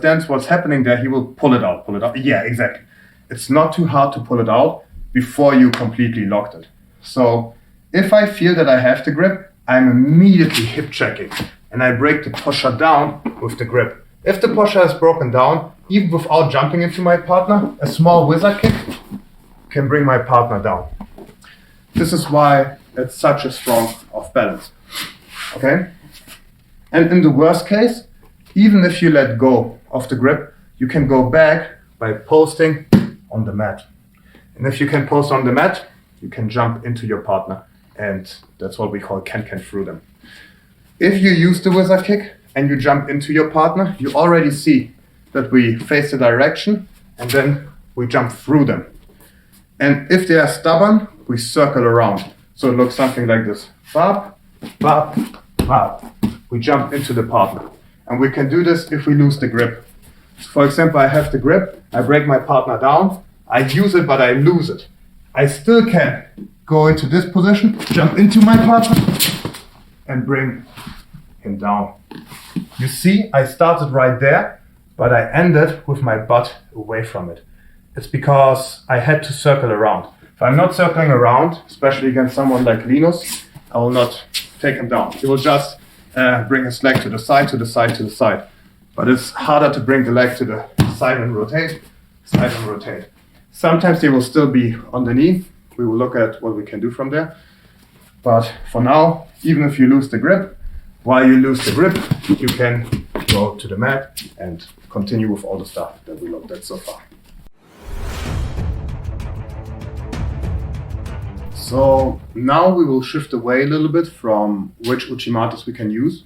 understands what's happening there, he will pull it out. Yeah, exactly. It's not too hard to pull it out before you completely locked it. So if I feel that I have the grip, I'm immediately hip checking and I break the posture down with the grip. If the posture is broken down, even without jumping into my partner, a small wizard kick can bring my partner down. This is why it's such a strong off balance. Okay? And in the worst case, even if you let go of the grip, you can go back by posting on the mat. And if you can post on the mat, you can jump into your partner. And that's what we call can through them. If you use the wizard kick and you jump into your partner, you already see that we face the direction and then we jump through them. And if they are stubborn, we circle around. So it looks something like this. Bop, bop, bop. We jump into the partner. And we can do this if we lose the grip. So for example, I have the grip, I break my partner down, I use it, but I lose it. I still can go into this position, jump into my partner, and bring him down. You see, I started right there, but I ended with my butt away from it. It's because I had to circle around. If I'm not circling around, especially against someone like Linus, I will not take him down. He will just bring his leg to the side, to the side, to the side. But it's harder to bring the leg to the side and rotate, side and rotate. Sometimes they will still be on the knee. We will look at what we can do from there. But for now, even if you lose the grip, while you lose the grip, you can go to the mat and continue with all the stuff that we looked at so far. So now we will shift away a little bit from which uchimatas we can use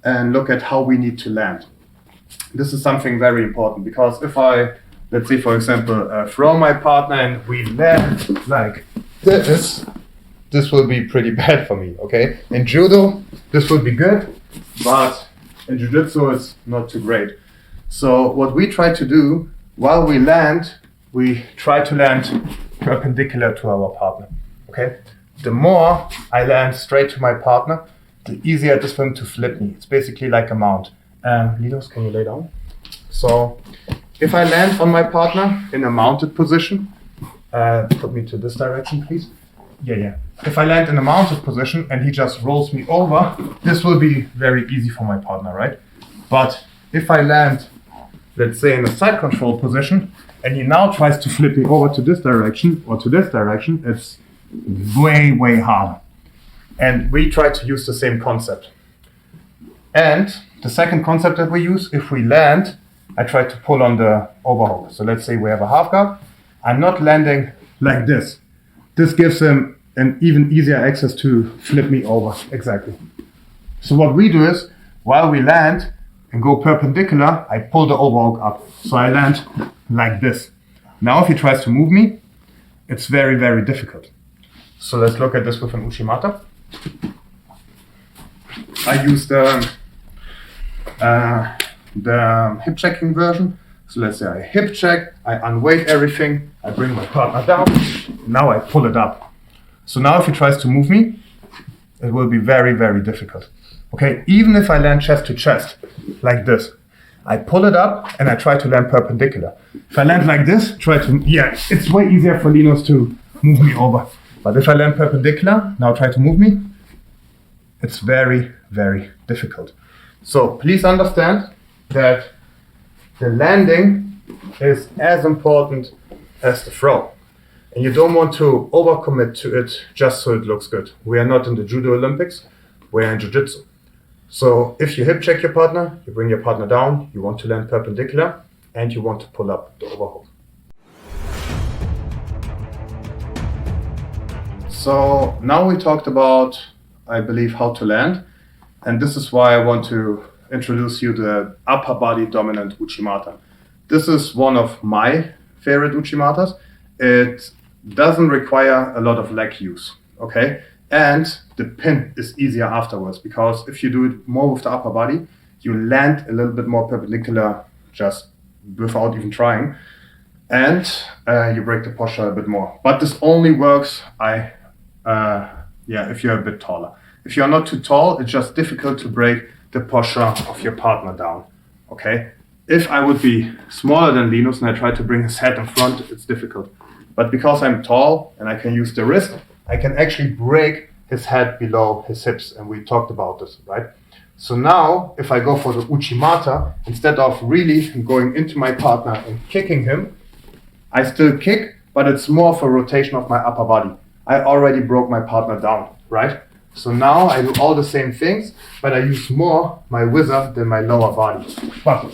and look at how we need to land. This is something very important because if I, let's say for example, throw my partner and we land like this will be pretty bad for me, okay? In judo, this would be good, but in jiu-jitsu, it's not too great. So what we try to do, while we land, we try to land perpendicular to our partner, okay? The more I land straight to my partner, the easier it is for him to flip me. It's basically like a mount. Linus, can you lay down? So if I land on my partner in a mounted position, put me to this direction, please. Yeah. If I land in a mounted position and he just rolls me over, this will be very easy for my partner, right? But if I land, let's say in a side control position, and he now tries to flip me over to this direction or to this direction, it's way, way harder. And we try to use the same concept. And the second concept that we use, if we land, I try to pull on the overhook. So let's say we have a half guard. I'm not landing like this. This gives him an even easier access to flip me over. Exactly. So what we do is, while we land and go perpendicular, I pull the overhook up. So I land like this. Now if he tries to move me, it's very, very difficult. So let's look at this with an uchimata. I use the hip checking version. So let's say I hip check, I unweight everything, I bring my partner down, now I pull it up. So now if he tries to move me, it will be very, very difficult. Okay, even if I land chest to chest, like this, I pull it up and I try to land perpendicular. If I land like this, it's way easier for Linus to move me over. But if I land perpendicular, now try to move me, it's very, very difficult. So please understand that the landing is as important as the throw. And you don't want to overcommit to it just so it looks good. We are not in the Judo Olympics, we are in Jiu-Jitsu. So if you hip check your partner, you bring your partner down, you want to land perpendicular, and you want to pull up the overhook. So now we talked about, I believe, how to land. And this is why I want to introduce you to the upper body dominant uchimata. This is one of my favorite uchimatas. It doesn't require a lot of leg use, okay? And the pin is easier afterwards because if you do it more with the upper body, you land a little bit more perpendicular just without even trying. And you break the posture a bit more. But this only works if you're a bit taller. If you're not too tall, it's just difficult to break the posture of your partner down, okay? if I would be smaller than Linus and I try to bring his head in front, it's difficult. But because I'm tall and I can use the wrist, I can actually break his head below his hips, and we talked about this, right? So now, if I go for the Uchimata, instead of really going into my partner and kicking him, I still kick, but it's more of a rotation of my upper body. I already broke my partner down, right? So now I do all the same things, but I use more my wizard than my lower body. But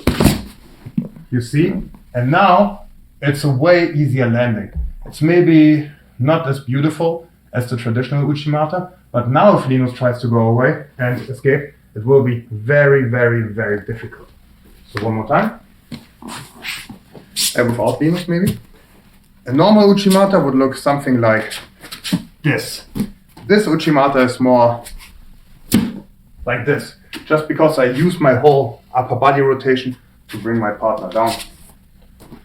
you see? And now it's a way easier landing. It's maybe not as beautiful as the traditional Uchimata, but now if Linus tries to go away and escape, it will be very, very, very difficult. So one more time. And without Linus maybe. A normal Uchimata would look something like this. This Uchimata is more like this, just because I use my whole upper body rotation to bring my partner down.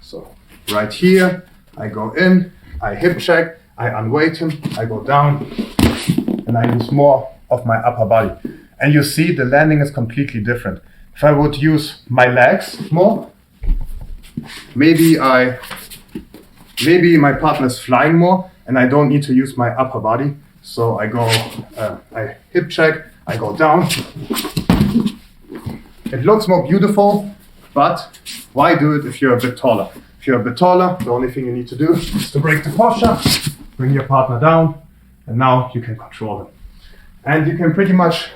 So right here, I go in, I hip check, I unweight him, I go down, and I use more of my upper body. And you see the landing is completely different. If I would use my legs more, maybe my partner is flying more and I don't need to use my upper body. So I go, I hip check, I go down. It looks more beautiful, but why do it if you're a bit taller? If you're a bit taller, the only thing you need to do is to break the posture, bring your partner down, and now you can control them. And you can pretty much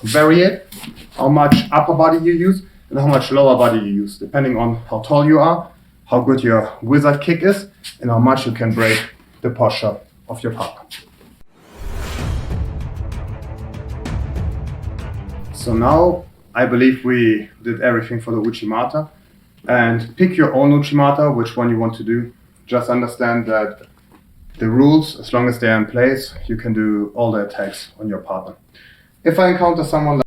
vary it, how much upper body you use and how much lower body you use, depending on how tall you are, how good your wizard kick is, and how much you can break the posture of your partner. So now I believe we did everything for the Uchimata. And pick your own Uchimata, which one you want to do. Just understand that the rules, as long as they're in place, you can do all the attacks on your partner. If I encounter someone